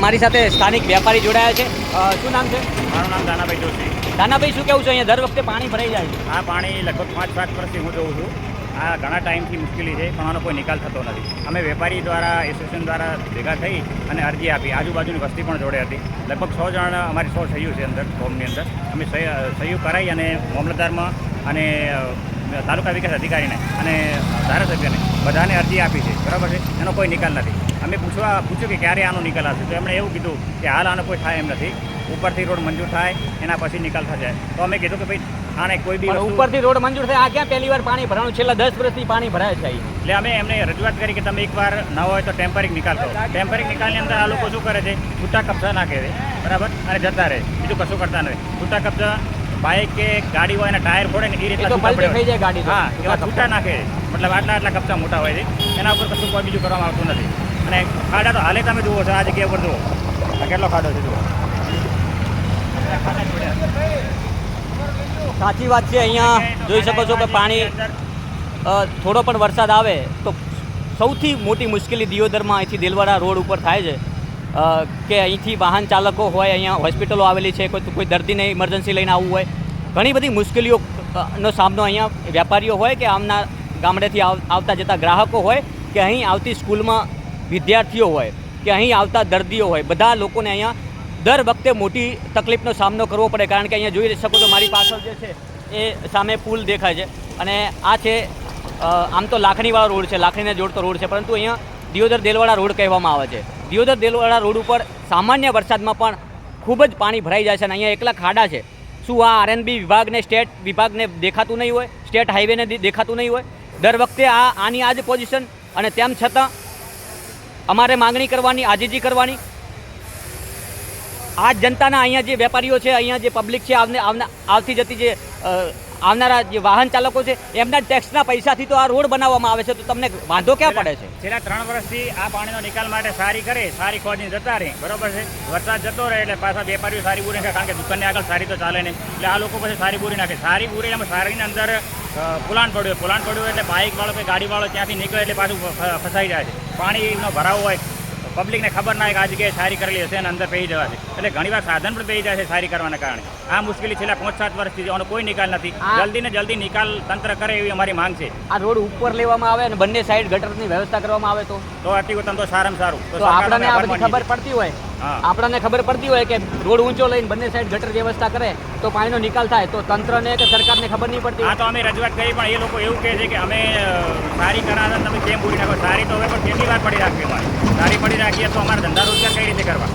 મારી સાથે સ્થાનિક વેપારી જોડાયા છે. શું નામ છે? મારું નામ દાનાભાઈ જોશી. દાનાભાઈ, શું કહેવું છે? અહીંયા દર વખતે પાણી ભરાઈ જાય છે. આ પાણી લગભગ 5-7 વર્ષથી હું જોઉં છું. આ ઘણા ટાઈમથી મુશ્કેલી છે, પણ આનો કોઈ નિકાલ થતો નથી. અમે વેપારી દ્વારા એસોસિએશન દ્વારા ભેગા થઈ અને અરજી આપી. આજુબાજુની વસ્તી પણ જોડે હતી. લગભગ 100 જણ અમારી 100 સહીઓ છે અંદર ફોર્મની અંદર. અમે સહીઓ કરાવી અને મામલતદારમાં અને તાલુકા વિકાસ અધિકારીને અને ધારાસભ્યને બધાને અરજી આપી છે. બરાબર છે, એનો કોઈ નિકાલ નથી. અમે પૂછ્યું કે ક્યારે આનો નિકાલ આવશે, તો એમણે એવું કીધું કે હાલ આનો કોઈ થાય એમ નથી. ઉપરથી રોડ મંજૂર થાય એના પછી નિકાલ થશે. તો અમે કીધું કે ભાઈ આને કોઈ બી ઉપરથી રોડ મંજૂર થાય, આ ક્યાં પહેલી વાર પાણી ભરાણું? છેલ્લા 10 વર્ષથી પાણી ભરાય છે. એટલે અમે એમને રજૂઆત કરી કે તમે એકવાર ન હોય તો ટેમ્પરિંગ નિકાલ કરો. ટેમ્પરિંગ નિકાલની અંદર આ લોકો શું કરે છે? છૂટા કબજા નાખે છે, બરાબર, અને જતા રહે, બીજું કશું કરતા નથી. છૂટા કબજા બાઇક કે ગાડી હોય એના ટાયર ફોડે ને એ રીતે થઈ જાય ગાડી. હા, એવા છૂટા નાખે, મતલબ આટલા કબજા મોટા હોય છે. એના ઉપર કશું કોઈ બીજું કરવામાં આવતું નથી. અને ખાડા તો હાલે તમે જુઓ છો, આ જગ્યા ઉપર જુઓ કેટલો ખાડો છે, જુઓ. સાચી વાત છે. અહીંયા જોઈ શકો છો કે પાણી થોડો પણ વરસાદ આવે તો સૌથી મોટી મુશ્કેલી દિયોદરમાં અહીંથી દેલવાડા રોડ ઉપર થાય છે કે અહીંથી વાહન ચાલકો હોય, અહીંયા હોસ્પિટલો આવેલી છે, કોઈ દર્દીને ઇમરજન્સી લઈને આવવું હોય, ઘણી બધી મુશ્કેલીઓનો સામનો અહીંયા વેપારીઓ હોય કે આમના ગામડેથી આવતા જતા ગ્રાહકો હોય કે અહીં આવતી સ્કૂલમાં વિદ્યાર્થીઓ હોય કે અહીં આવતા દર્દીઓ હોય, બધા લોકોને અહીંયા દર વખતે મોટી તકલીફનો સામનો કરવો પડે. કારણ કે અહીંયા જોઈ શકો છો મારી પાછળ જે છે એ સામે પુલ દેખાય છે અને આ છે આમ તો લાખણીવાળો રોડ છે, લાખણીને જોડતો રોડ છે, પરંતુ અહીંયા દિયોદર દેલવાડા રોડ કહેવામાં આવે છે. દિયોદર દેલવાડા રોડ ઉપર સામાન્ય વરસાદમાં પણ ખૂબ જ પાણી ભરાઈ જાય છે અને અહીંયા એકલા ખાડા છે. શું આ આરએનબી વિભાગને, સ્ટેટ વિભાગને દેખાતું નહીં હોય? સ્ટેટ હાઈવેને દેખાતું નહીં હોય? દર વખતે આની આ જ પોઝિશન, અને તેમ છતાં અમારે માંગણી કરવાની, આજીજી કરવાની. આ જનતાના અહીંયા જે વેપારીઓ છે, અહીંયા જે પબ્લિક છે, આવતી જતી જે આવનારા જે વાહન ચાલકો છે, એમના ટેક્સના પૈસાથી તો આ રોડ બનાવવામાં આવે છે, તો તમને વાંધો ક્યાં પડે છે? છેલ્લા 3 વર્ષથી આ પાણીનો નિકાલ માટે સારી કરે, સારી ખોદીને જતા રહે, બરોબર છે. વરસાદ જતો રહે એટલે પાછા વેપારીઓ સારી બુરી નાખે, કારણ કે દુકાનની આગળ સારી તો ચાલે નહીં, એટલે આ લોકો પછી સારી બુરી નાખે. સારી બુરી એમાં સારીની અંદર પુલાણ પડ્યું એટલે બાઇકવાળો કે ગાડીવાળો ત્યાંથી નીકળે એટલે પાછું ફસાઈ જાય છે. પાણીનો ભરાવો હોય, પબ્લિકને ખબર ના હોય કે આ જગ્યાએ સારી કરેલી હશે અને અંદર પહેરી જવા છે, એટલે ઘણીવાર સાધન પણ પહેરી જાય છે સારી કરવાના કારણે. આ મુશ્કેલી છેલ્લા 5-7 વર્ષથી આનો કોઈ નિકાલ નથી. જલ્દી ને જલ્દી નિકાલ તંત્ર કરે એવી અમારી માંગ છે. આ રોડ ઉપર લેવામાં આવે અને બંને સાઈડ ગટરની વ્યવસ્થા કરવામાં આવે તો અતિઉત્તમ, તો સારામાં સારું. તો આપણને આ બધી ખબર પડતી હોય, આપણને ખબર પડતી હોય કે રોડ ઊંચો લઈને બંને સાઈડ ગટર વ્યવસ્થા કરે તો પાણીનો નિકાલ થાય, તો તંત્રને કે સરકારને ખબર નહીં પડતી. હા, તો અમે રજૂઆત કરી, પણ એ લોકો એવું કહે છે કે અમે સારી કરાવે તમે કેમ પૂરી નાખો? સારી તો હવે પણ કેટલી વાર પડી રાખીએ, અમારે સારી પડી રાખીએ તો અમારા ધંધા રોજગાર કઈ રીતે કરવા?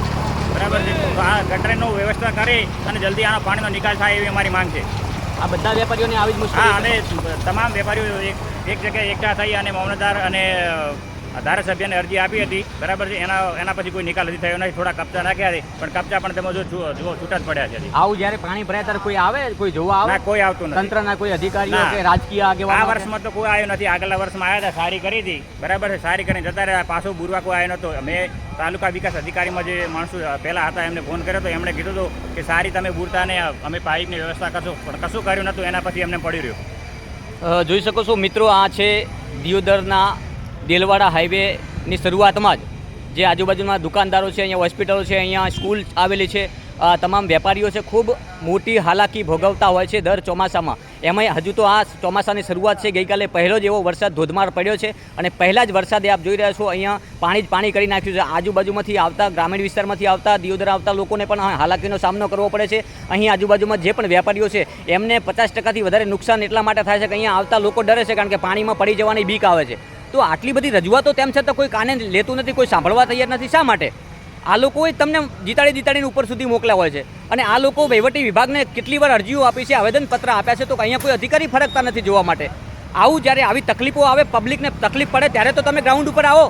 બરાબર છે. તો આ ગટરનો વ્યવસ્થા કરી અને જલ્દી આનો પાણીનો નિકાલ થાય એવી અમારી માંગ છે. આ બધા વેપારીઓને આવી જ મુશ્કેલી? હા, અમે તમામ વેપારીઓ એક જગ્યાએ એકઠા થઈ અને મામલતદાર અને ધારાસભ્યને અરજી આપી હતી, બરાબર છે. એના પછી કોઈ નિકાલ નથી થયો નથી. થોડા કબજા નાખ્યા છે, પણ કબજા પણ તમે જો છૂટા જ પડ્યા છે. આવું જ્યારે પાણી ભરાય ત્યારે કોઈ આવે, કોઈ જોવા આવે? ના, કોઈ આવતું નથી. તંત્રના કોઈ અધિકારીઓ કે રાજકીય આગેવાનો? આ વર્ષમાં તો કોઈ આવ્યો નથી. આગલા વર્ષમાં આવ્યા હતા, સારી કરી હતી, બરાબર છે. સારી કરીને જતા રહ્યા, પાછો બુરવા કોઈ આવ્યો નહોતો. અમે તાલુકા વિકાસ અધિકારીમાં જે માણસો પહેલાં હતા એમને ફોન કર્યો હતો, એમણે કીધું હતું કે સારી તમે બુરતા ને અમે પાઇપની વ્યવસ્થા કરશો, પણ કશું કર્યું નહોતું. એના પછી એમને પડી રહ્યું. જોઈ શકો છો મિત્રો, આ છે દિયોદરના દેલવાડા હાઈવેની શરૂઆતમાં જ જે આજુબાજુના દુકાનદારો છે, અહીંયા હોસ્પિટલો છે, અહીંયા સ્કૂલ આવેલી છે, તમામ વેપારીઓ છે, ખૂબ મોટી હાલાકી ભોગવતા હોય છે દર ચોમાસામાં. એમાંય હજુ તો આ ચોમાસાની શરૂઆત છે. ગઈકાલે પહેલો જ એવો વરસાદ ધોધમાર પડ્યો છે અને પહેલાં જ વરસાદે આપ જોઈ રહ્યા છો અહીંયા પાણી કરી નાખ્યું છે. આજુબાજુમાંથી આવતા, ગ્રામીણ વિસ્તારમાંથી આવતા, દિયોદર આવતા લોકોને પણ હાલાકીનો સામનો કરવો પડે છે. અહીં આજુબાજુમાં જે પણ વેપારીઓ છે એમને 50%થી વધારે નુકસાન એટલા માટે થાય છે કે અહીંયા આવતા લોકો ડરે છે, કારણ કે પાણીમાં પડી જવાની બીક આવે છે. તો આટલી બધી રજૂઆતો તેમ છતાં કોઈ કાને લેતું નથી, કોઈ સાંભળવા તૈયાર નથી. શા માટે? આ લોકોએ તમને જીતાડીને ઉપર સુધી મોકલ્યા હોય છે અને આ લોકો વહીવટી વિભાગને કેટલી વાર અરજીઓ આપી છે, આવેદનપત્ર આપ્યા છે, તો અહીંયા કોઈ અધિકારી ફરકતા નથી જોવા માટે. આવું જ્યારે આવી તકલીફો આવે, પબ્લિકને તકલીફ પડે, ત્યારે તો તમે ગ્રાઉન્ડ ઉપર આવો.